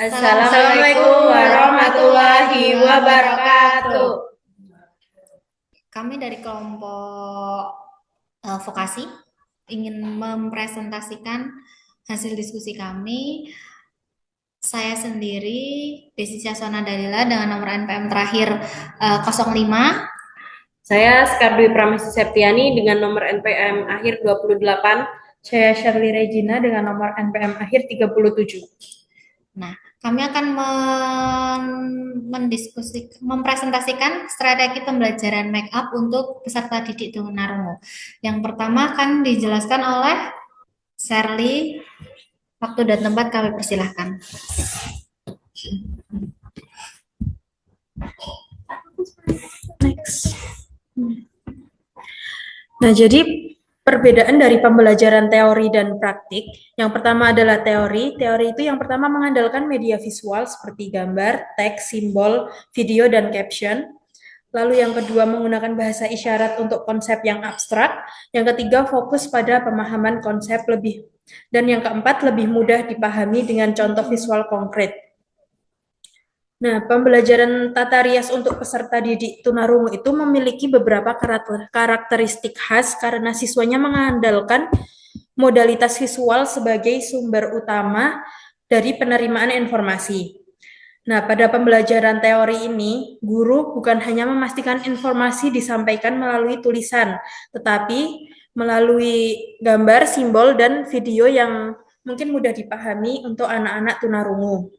Assalamualaikum warahmatullahi wabarakatuh. Kami dari kelompok vokasi ingin mempresentasikan hasil diskusi kami. Saya sendiri, Desi Syaswana Dalila dengan nomor NPM terakhir 05. Saya Skardwi Pramesti Septiani dengan nomor NPM akhir 28. Saya Shirley Regina dengan nomor NPM akhir 37. Nah, kami akan mempresentasikan strategi pembelajaran make up untuk peserta didik tunarungu. Yang pertama akan dijelaskan oleh Shirley. Waktu dan tempat kami persilahkan. Next. Nah, jadi perbedaan dari pembelajaran teori dan praktik. Yang pertama adalah teori. Teori itu yang pertama mengandalkan media visual seperti gambar, teks, simbol, video, dan caption. Lalu yang kedua menggunakan bahasa isyarat untuk konsep yang abstrak. Yang ketiga fokus pada pemahaman konsep lebih. Dan yang keempat lebih mudah dipahami dengan contoh visual konkret. Nah, pembelajaran tata rias untuk peserta didik tunarungu itu memiliki beberapa karakteristik khas karena siswanya mengandalkan modalitas visual sebagai sumber utama dari penerimaan informasi. Nah, pada pembelajaran teori ini, guru bukan hanya memastikan informasi disampaikan melalui tulisan, tetapi melalui gambar, simbol, dan video yang mungkin mudah dipahami untuk anak-anak tunarungu.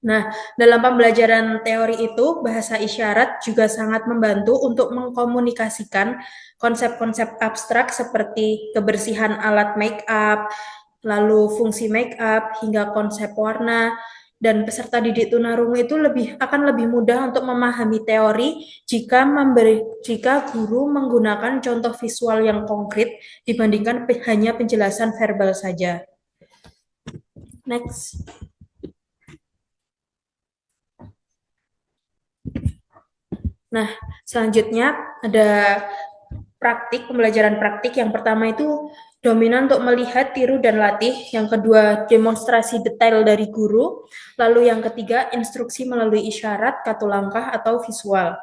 Nah, dalam pembelajaran teori itu, bahasa isyarat juga sangat membantu untuk mengkomunikasikan konsep-konsep abstrak seperti kebersihan alat make up, lalu fungsi make up, hingga konsep warna, dan peserta didik tunarungu itu akan lebih mudah untuk memahami teori jika guru menggunakan contoh visual yang konkret dibandingkan hanya penjelasan verbal saja. Next. Nah, selanjutnya ada pembelajaran praktik. Yang pertama itu dominan untuk melihat, tiru, dan latih. Yang kedua, demonstrasi detail dari guru. Lalu yang ketiga, instruksi melalui isyarat, kartu langkah, atau visual.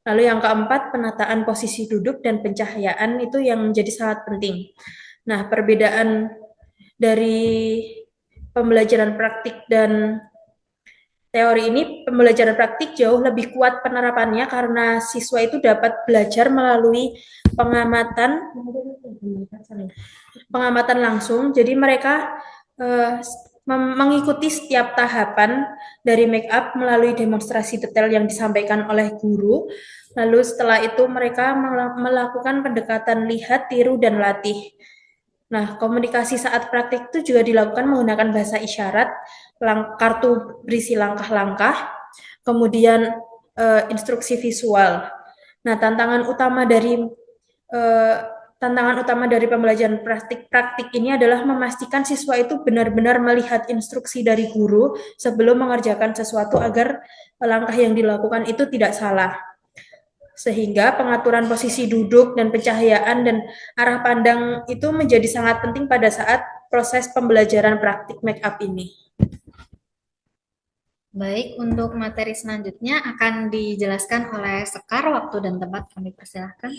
Lalu yang keempat, penataan posisi duduk dan pencahayaan itu yang menjadi sangat penting. Nah, perbedaan dari pembelajaran praktik dan teori ini, pembelajaran praktik jauh lebih kuat penerapannya karena siswa itu dapat belajar melalui pengamatan langsung. Jadi mereka mengikuti setiap tahapan dari make up melalui demonstrasi detail yang disampaikan oleh guru. Lalu setelah itu mereka melakukan pendekatan lihat, tiru, dan latih. Nah, komunikasi saat praktik itu juga dilakukan menggunakan bahasa isyarat, kartu berisi langkah-langkah, kemudian instruksi visual. Nah, tantangan utama dari pembelajaran praktik ini adalah memastikan siswa itu benar-benar melihat instruksi dari guru sebelum mengerjakan sesuatu agar langkah yang dilakukan itu tidak salah. Sehingga pengaturan posisi duduk dan pencahayaan dan arah pandang itu menjadi sangat penting pada saat proses pembelajaran praktik make up ini. Baik, untuk materi selanjutnya akan dijelaskan oleh Sekar. Waktu dan tempat kami persilahkan.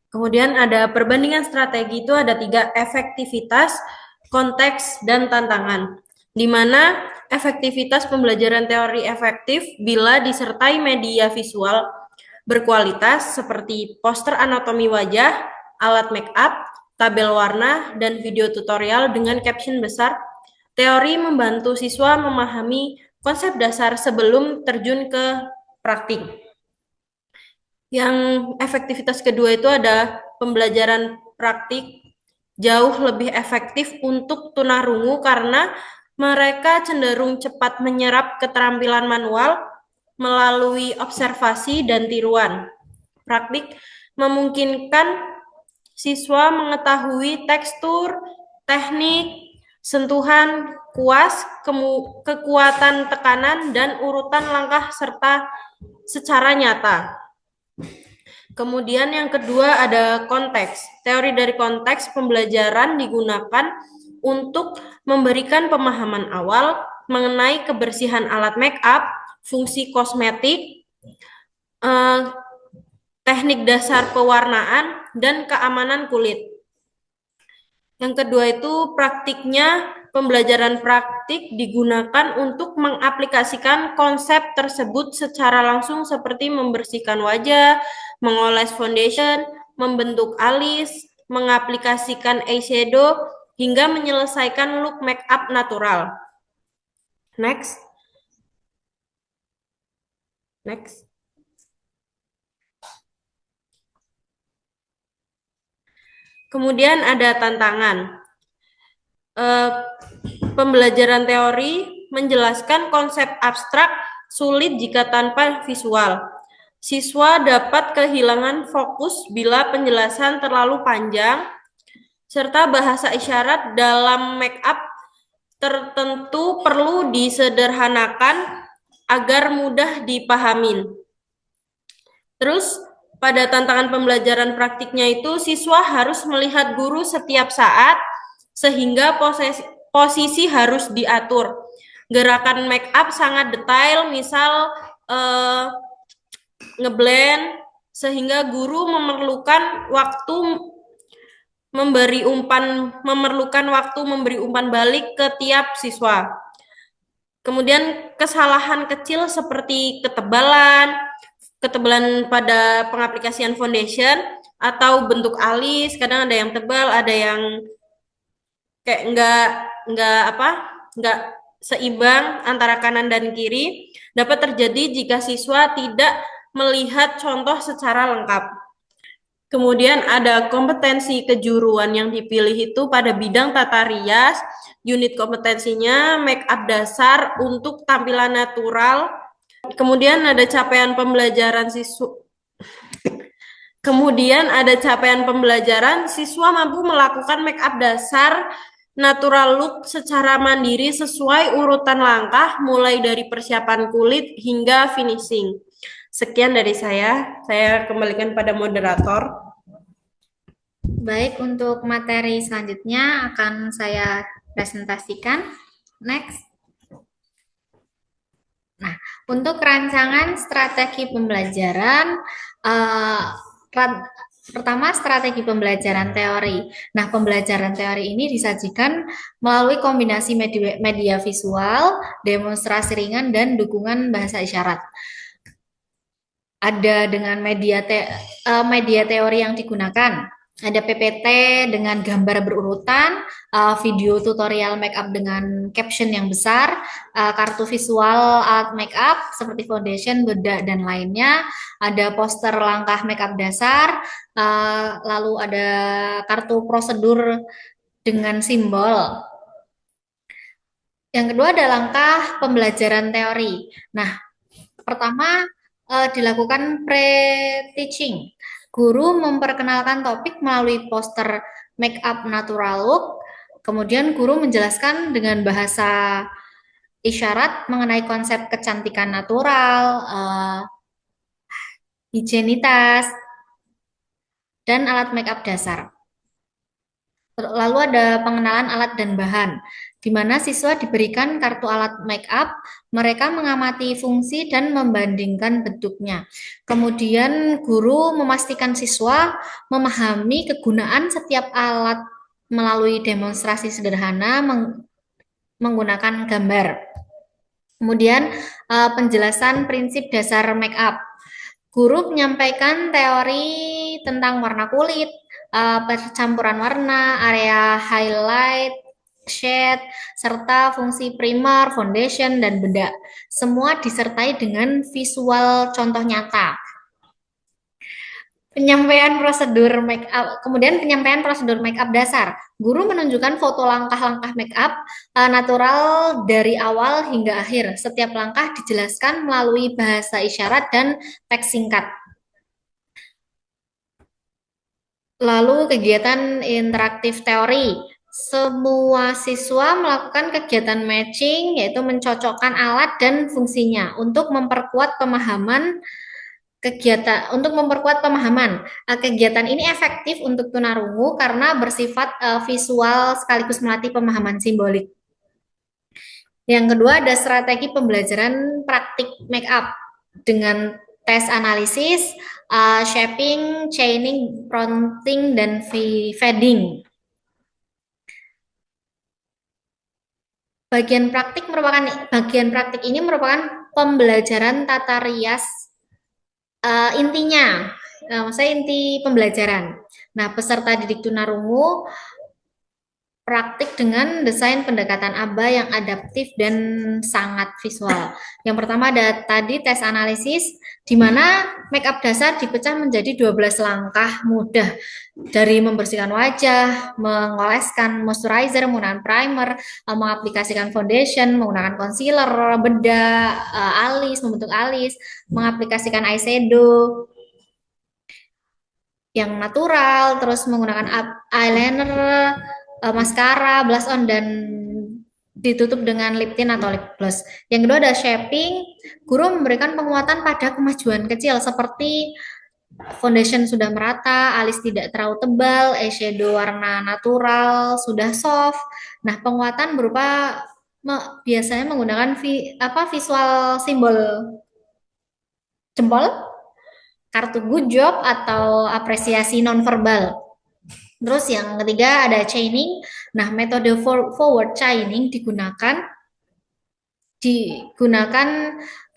Kemudian ada perbandingan strategi itu ada 3, efektivitas, konteks, dan tantangan. Di mana efektivitas pembelajaran teori efektif bila disertai media visual berkualitas seperti poster anatomi wajah, alat make up, tabel warna, dan video tutorial dengan caption besar. Teori membantu siswa memahami konsep dasar sebelum terjun ke praktik. Yang efektivitas kedua itu ada pembelajaran praktik jauh lebih efektif untuk tunarungu karena mereka cenderung cepat menyerap keterampilan manual melalui observasi dan tiruan. Praktik memungkinkan siswa mengetahui tekstur, teknik, sentuhan, kuas, kekuatan tekanan, dan urutan langkah serta secara nyata. Kemudian yang kedua ada konteks. Teori dari konteks pembelajaran digunakan untuk memberikan pemahaman awal mengenai kebersihan alat make up, fungsi kosmetik, eh, teknik dasar pewarnaan, dan keamanan kulit. Yang kedua itu praktiknya. Pembelajaran praktik digunakan untuk mengaplikasikan konsep tersebut secara langsung seperti membersihkan wajah, mengoles foundation, membentuk alis, mengaplikasikan eyeshadow, hingga menyelesaikan look make up natural. Next. Next. Kemudian ada tantangan. Pembelajaran teori menjelaskan konsep abstrak sulit jika tanpa visual. Siswa dapat kehilangan fokus bila penjelasan terlalu panjang, serta bahasa isyarat dalam make up tertentu perlu disederhanakan agar mudah dipahamin. Terus, pada tantangan pembelajaran praktiknya itu, siswa harus melihat guru setiap saat, sehingga posisi harus diatur. Gerakan make up sangat detail, misal ngeblend, sehingga guru memerlukan waktu memberi umpan balik ke tiap siswa. Kemudian kesalahan kecil seperti ketebalan pada pengaplikasian foundation atau bentuk alis, kadang ada yang tebal, ada yang kayak nggak seimbang antara kanan dan kiri, dapat terjadi jika siswa tidak melihat contoh secara lengkap. Kemudian ada kompetensi kejuruan yang dipilih itu pada bidang tata rias. Unit kompetensinya make up dasar untuk tampilan natural. Kemudian ada capaian pembelajaran siswa mampu melakukan make up dasar natural look secara mandiri sesuai urutan langkah mulai dari persiapan kulit hingga finishing. Sekian dari saya kembalikan pada moderator. Baik, untuk materi selanjutnya akan saya presentasikan. Next. Nah, untuk rancangan strategi pembelajaran, pertama strategi pembelajaran teori. Nah, pembelajaran teori ini disajikan melalui kombinasi media visual, demonstrasi ringan, dan dukungan bahasa isyarat. Ada dengan media teori yang digunakan. Ada PPT dengan gambar berurutan, video tutorial make up dengan caption yang besar, kartu visual alat make up seperti foundation, bedak, dan lainnya. Ada poster langkah make up dasar, lalu ada kartu prosedur dengan simbol. Yang kedua ada langkah pembelajaran teori. Nah, pertama dilakukan pre-teaching. Guru memperkenalkan topik melalui poster make up natural look. Kemudian guru menjelaskan dengan bahasa isyarat mengenai konsep kecantikan natural, higienitas, dan alat make up dasar. Lalu ada pengenalan alat dan bahan, di mana siswa diberikan kartu alat make up, mereka mengamati fungsi dan membandingkan bentuknya. Kemudian guru memastikan siswa memahami kegunaan setiap alat melalui demonstrasi sederhana menggunakan gambar. Kemudian penjelasan prinsip dasar make up. Guru menyampaikan teori tentang warna kulit, percampuran warna, area highlight, shade, serta fungsi primer, foundation, dan bedak. Semua disertai dengan visual contoh nyata. Penyampaian prosedur make up, kemudian penyampaian prosedur make up dasar. Guru menunjukkan foto langkah-langkah make up natural dari awal hingga akhir. Setiap langkah dijelaskan melalui bahasa isyarat dan teks singkat. Lalu kegiatan interaktif teori. Semua siswa melakukan kegiatan matching, yaitu mencocokkan alat dan fungsinya untuk memperkuat pemahaman kegiatan untuk memperkuat pemahaman. Kegiatan ini efektif untuk tunarungu karena bersifat visual sekaligus melatih pemahaman simbolik. Yang kedua ada strategi pembelajaran praktik make up dengan tes analisis, shaping, chaining, prompting, dan fading. Bagian praktik ini merupakan pembelajaran tata rias intinya, maksudnya inti pembelajaran. Nah, peserta didik tunarungu praktik dengan desain pendekatan ABA yang adaptif dan sangat visual. Yang pertama ada tadi tes analisis, di mana make up dasar dipecah menjadi 12 langkah mudah, dari membersihkan wajah, mengoleskan moisturizer, menggunakan primer, mengaplikasikan foundation, menggunakan concealer, bedak, alis, membentuk alis, mengaplikasikan eyeshadow yang natural, terus menggunakan eyeliner, maskara, blush on, dan ditutup dengan lip tint atau lip gloss. Yang kedua ada shaping. Guru memberikan penguatan pada kemajuan kecil seperti foundation sudah merata, alis tidak terlalu tebal, eyeshadow warna natural sudah soft. Nah, penguatan berupa biasanya menggunakan visual simbol jempol, kartu good job, atau apresiasi nonverbal. Terus yang ketiga ada chaining. Nah, metode forward chaining digunakan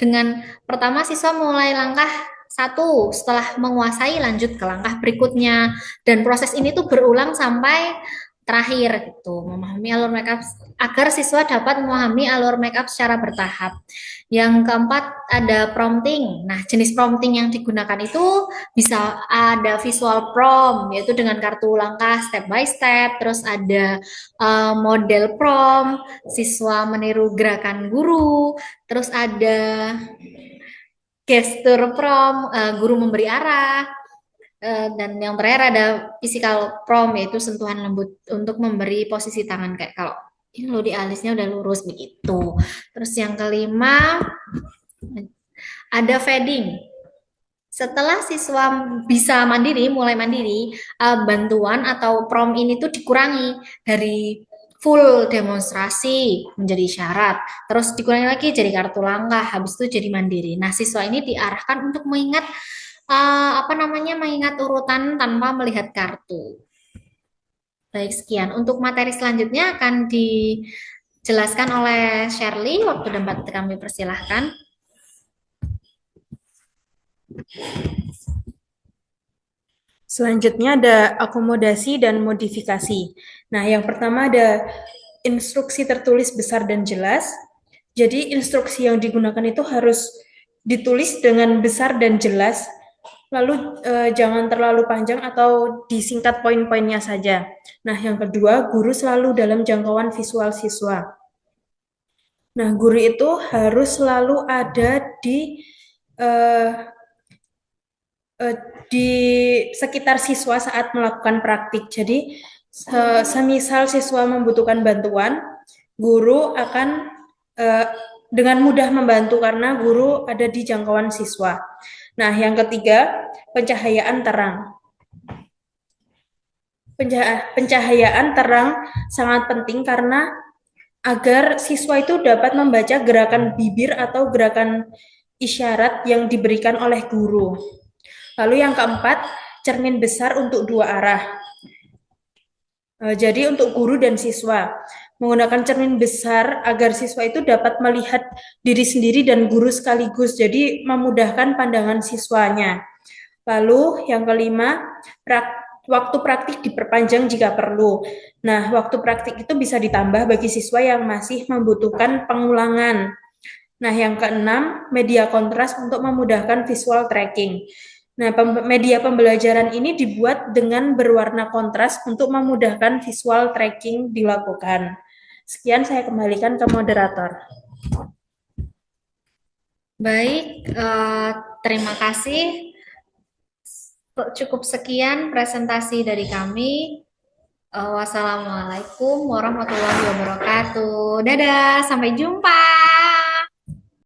dengan pertama siswa mulai langkah satu, setelah menguasai lanjut ke langkah berikutnya, dan proses ini tuh berulang sampai terakhir gitu, memahami alur makeup agar siswa dapat memahami alur makeup secara bertahap. Yang keempat ada prompting. Nah, jenis prompting yang digunakan itu bisa ada visual prompt, yaitu dengan kartu langkah step by step, terus ada model prompt, siswa meniru gerakan guru, terus ada gestur prompt, guru memberi arah, dan yang terakhir ada physical prompt, yaitu sentuhan lembut untuk memberi posisi tangan, kayak kalau ini lo di alisnya udah lurus begitu. Terus yang kelima ada fading. Setelah siswa bisa mulai mandiri, bantuan atau prompt ini tuh dikurangi dari full demonstrasi menjadi syarat, terus dikurangi lagi jadi kartu langkah, habis itu jadi mandiri. Nah, siswa ini diarahkan untuk mengingat mengingat urutan tanpa melihat kartu. Baik, sekian. Untuk materi selanjutnya akan dijelaskan oleh Shirley. Waktu dan tempat kami persilahkan. Selanjutnya ada akomodasi dan modifikasi. Nah, yang pertama ada instruksi tertulis besar dan jelas. Jadi instruksi yang digunakan itu harus ditulis dengan besar dan jelas. Lalu jangan terlalu panjang atau disingkat poin-poinnya saja. Nah, yang kedua, guru selalu dalam jangkauan visual siswa. Nah, guru itu harus selalu ada di sekitar siswa saat melakukan praktik. Jadi, semisal siswa membutuhkan bantuan, guru akan dengan mudah membantu karena guru ada di jangkauan siswa. Nah, yang ketiga, pencahayaan terang. Pencahayaan terang sangat penting karena agar siswa itu dapat membaca gerakan bibir atau gerakan isyarat yang diberikan oleh guru. Lalu yang keempat, cermin besar untuk dua arah. Jadi untuk guru dan siswa, menggunakan cermin besar agar siswa itu dapat melihat diri sendiri dan guru sekaligus, jadi memudahkan pandangan siswanya. Lalu yang kelima, waktu praktik diperpanjang jika perlu. Nah, waktu praktik itu bisa ditambah bagi siswa yang masih membutuhkan pengulangan. Nah, yang keenam, media kontras untuk memudahkan visual tracking. Nah, media pembelajaran ini dibuat dengan berwarna kontras untuk memudahkan visual tracking dilakukan. Sekian, saya kembalikan ke moderator. Baik, terima kasih. Cukup sekian presentasi dari kami. Wassalamualaikum warahmatullahi wabarakatuh. Dadah, sampai jumpa.